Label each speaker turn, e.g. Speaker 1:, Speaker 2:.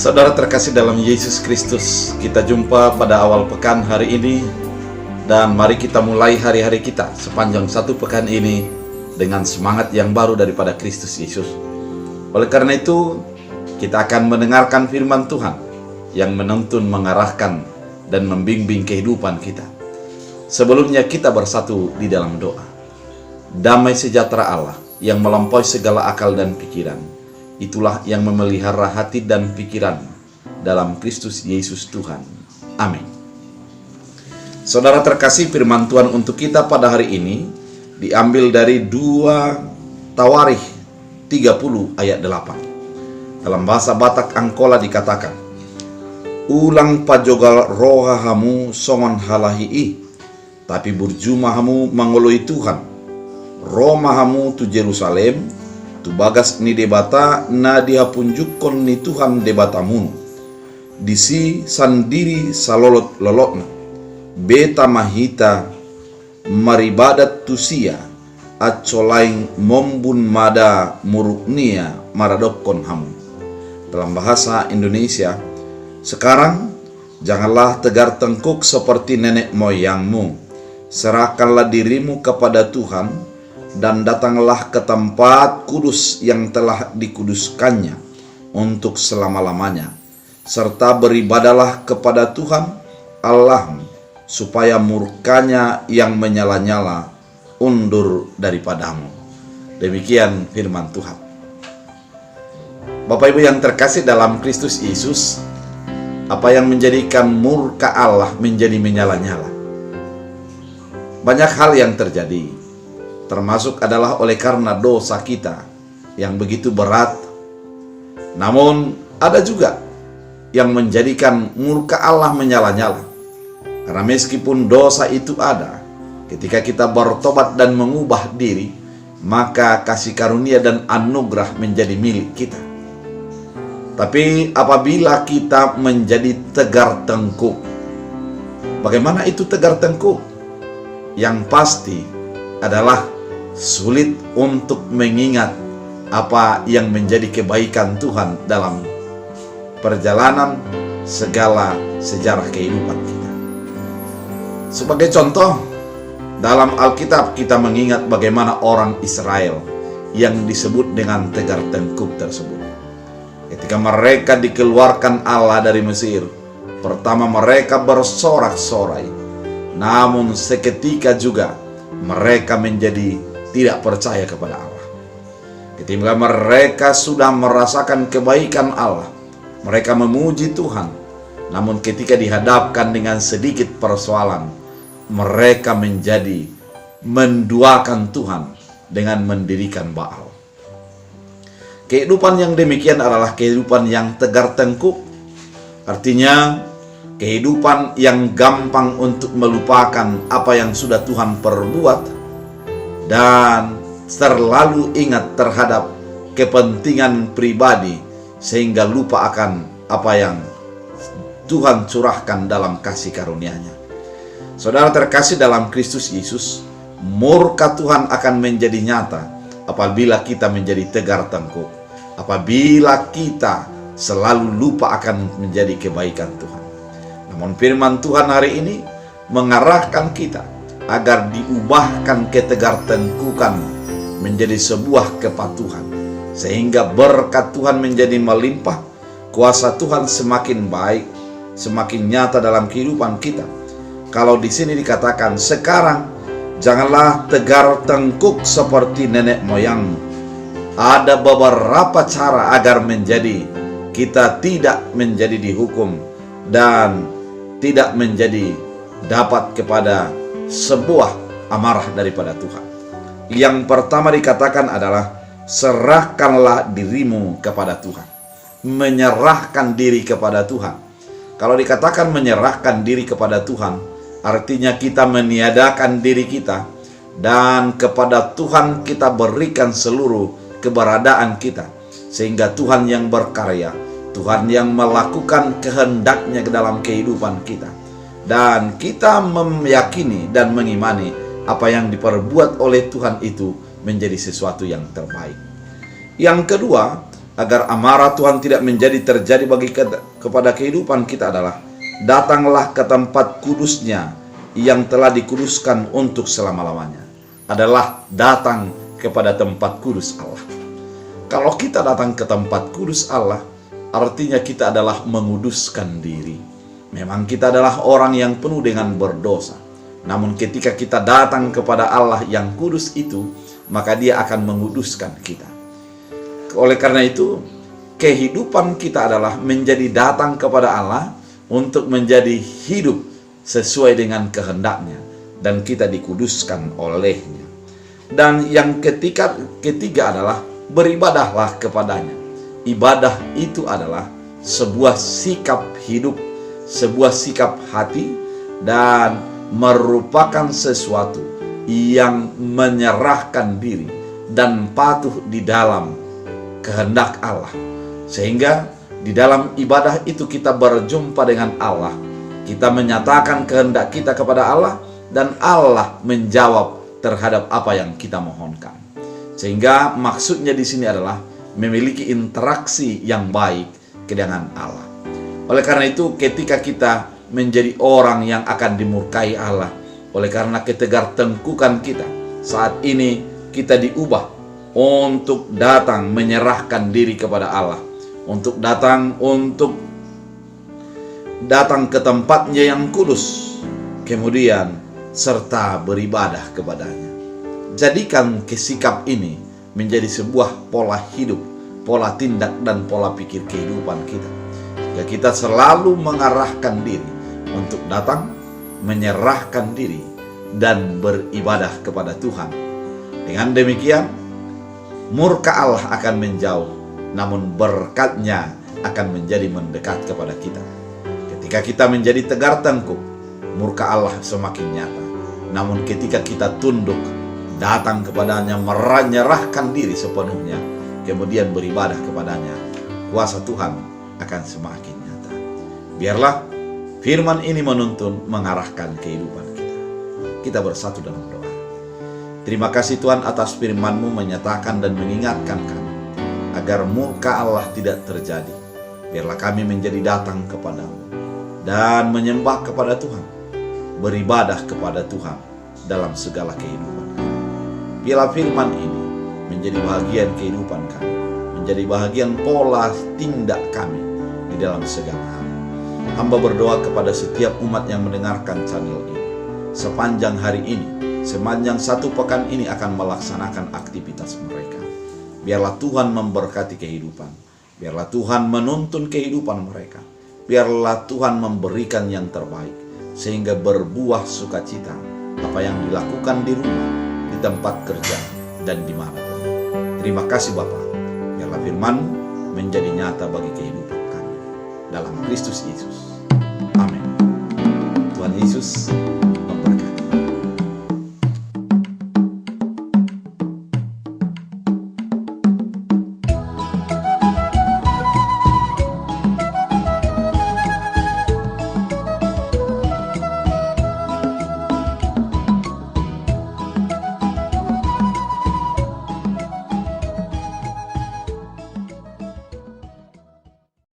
Speaker 1: Saudara terkasih dalam Yesus Kristus, kita jumpa pada awal pekan hari ini, dan mari kita mulai hari-hari kita sepanjang satu pekan ini dengan semangat yang baru daripada Kristus Yesus. Oleh karena itu, kita akan mendengarkan firman Tuhan yang menuntun, mengarahkan, dan membimbing kehidupan kita. Sebelumnya kita bersatu di dalam doa. Damai sejahtera Allah yang melampaui segala akal dan pikiran, itulah yang memelihara hati dan pikiran dalam Kristus Yesus Tuhan. Amin. Saudara terkasih, firman Tuhan untuk kita pada hari ini diambil dari 2 Tawarikh 30 ayat 8. Dalam bahasa Batak Angkola dikatakan, "Ulang pajogal rohahamu songon halahi'i, tapi burjumahamu mangoloi Tuhan. Romahamu tu Jerusalem, tu bagas ni debata na dia punjukon ni Tuhan debatamun. Disi sandiri salolot lolotna, beta mahita maribadat tusia, acolaing mombun mada muruknia maradokon hamu." Dalam bahasa Indonesia, sekarang janganlah tegar tengkuk seperti nenek moyangmu. Serahkanlah dirimu kepada Tuhan dan datanglah ke tempat kudus yang telah dikuduskannya untuk selama-lamanya, serta beribadalah kepada Tuhan Allahmu, supaya murkanya yang menyala-nyala undur daripadamu. Demikian firman Tuhan. Bapak Ibu yang terkasih dalam Kristus Yesus, apa yang menjadikan murka Allah menjadi menyala-nyala? Banyak hal yang terjadi, termasuk adalah oleh karena dosa kita yang begitu berat. Namun ada juga yang menjadikan murka Allah menyala-nyala. Karena meskipun dosa itu ada, ketika kita bertobat dan mengubah diri, maka kasih karunia dan anugerah menjadi milik kita. Tapi apabila kita menjadi tegar tengkuk, bagaimana itu tegar tengkuk? Yang pasti adalah sulit untuk mengingat apa yang menjadi kebaikan Tuhan dalam perjalanan segala sejarah kehidupan kita. Sebagai contoh, dalam Alkitab kita mengingat bagaimana orang Israel yang disebut dengan tegar tengkuk tersebut. Ketika mereka dikeluarkan Allah dari Mesir, pertama mereka bersorak-sorai, namun seketika juga mereka menjadi tidak percaya kepada Allah. Ketika mereka sudah merasakan kebaikan Allah, mereka memuji Tuhan. Namun ketika dihadapkan dengan sedikit persoalan, mereka menjadi menduakan Tuhan dengan mendirikan Baal. Kehidupan yang demikian adalah kehidupan yang tegar tengkuk. Artinya kehidupan yang gampang untuk melupakan apa yang sudah Tuhan perbuat dan terlalu ingat terhadap kepentingan pribadi sehingga lupa akan apa yang Tuhan curahkan dalam kasih karunia-Nya. Saudara terkasih dalam Kristus Yesus, murka Tuhan akan menjadi nyata apabila kita menjadi tegar tengkuk, apabila kita selalu lupa akan menjadi kebaikan Tuhan. Namun firman Tuhan hari ini mengarahkan kita agar diubahkan ketegar tengkukan menjadi sebuah kepatuhan, sehingga berkat Tuhan menjadi melimpah, kuasa Tuhan semakin baik, semakin nyata dalam kehidupan kita. Kalau di sini dikatakan, sekarang janganlah tegar tengkuk seperti nenek moyangmu. Ada beberapa cara agar kita tidak menjadi dihukum dan tidak menjadi dapat kepada sebuah amarah daripada Tuhan. Yang pertama dikatakan adalah serahkanlah dirimu kepada Tuhan. Menyerahkan diri kepada Tuhan. Kalau dikatakan menyerahkan diri kepada Tuhan, artinya kita meniadakan diri kita dan kepada Tuhan kita berikan seluruh keberadaan kita, sehingga Tuhan yang berkarya, Tuhan yang melakukan kehendak-Nya ke dalam kehidupan kita, dan kita meyakini dan mengimani apa yang diperbuat oleh Tuhan itu menjadi sesuatu yang terbaik. Yang kedua, agar amarah Tuhan tidak menjadi terjadi kepada kehidupan kita adalah datanglah ke tempat kudusnya yang telah dikuduskan untuk selama-lamanya. Adalah datang kepada tempat kudus Allah. Kalau kita datang ke tempat kudus Allah, artinya kita adalah menguduskan diri. Memang kita adalah orang yang penuh dengan berdosa. Namun ketika kita datang kepada Allah yang kudus itu, maka Dia akan menguduskan kita. Oleh karena itu, kehidupan kita adalah menjadi datang kepada Allah untuk menjadi hidup sesuai dengan kehendaknya, dan kita dikuduskan olehnya. Dan yang ketiga adalah beribadahlah kepadanya. Ibadah itu adalah sebuah sikap hidup, sebuah sikap hati, dan merupakan sesuatu yang menyerahkan diri dan patuh di dalam kehendak Allah. Sehingga di dalam ibadah itu kita berjumpa dengan Allah. Kita menyatakan kehendak kita kepada Allah, dan Allah menjawab terhadap apa yang kita mohonkan. Sehingga maksudnya di sini adalah memiliki interaksi yang baik dengan Allah. Oleh karena itu, ketika kita menjadi orang yang akan dimurkai Allah, oleh karena ketegar tengkukan kita, saat ini kita diubah untuk datang menyerahkan diri kepada Allah, untuk datang ke tempatnya yang kudus, kemudian serta beribadah kepadanya. Jadikan sikap ini menjadi sebuah pola hidup, pola tindak, dan pola pikir kehidupan kita. Jika kita selalu mengarahkan diri untuk datang, menyerahkan diri, dan beribadah kepada Tuhan. Dengan demikian, murka Allah akan menjauh, namun berkat-Nya akan menjadi mendekat kepada kita. Ketika kita menjadi tegar tengkuk, murka Allah semakin nyata. Namun ketika kita tunduk, datang kepadanya, menyerahkan diri sepenuhnya, kemudian beribadah kepadanya, kuasa Tuhan akan semakin nyata. Biarlah firman ini menuntun, mengarahkan kehidupan kita. Kita bersatu dalam doa. Terima kasih Tuhan atas firman-Mu menyatakan dan mengingatkan kami agar murka Allah tidak terjadi. Biarlah kami menjadi datang kepadamu dan menyembah kepada Tuhan, beribadah kepada Tuhan dalam segala kehidupan kami. Biarlah firman ini menjadi bahagian kehidupan kami, menjadi bahagian pola tindak kami di dalam segala hal. Hamba berdoa kepada setiap umat yang mendengarkan channel ini. Sepanjang hari ini, sepanjang satu pekan ini akan melaksanakan aktivitas mereka. Biarlah Tuhan memberkati kehidupan. Biarlah Tuhan menuntun kehidupan mereka. Biarlah Tuhan memberikan yang terbaik, sehingga berbuah sukacita apa yang dilakukan di rumah, di tempat kerja, dan dimanapun. Terima kasih Bapa. Biarlah firman menjadi nyata bagi kehidupan kami. Dalam Kristus Yesus. Amin. Tuhan Yesus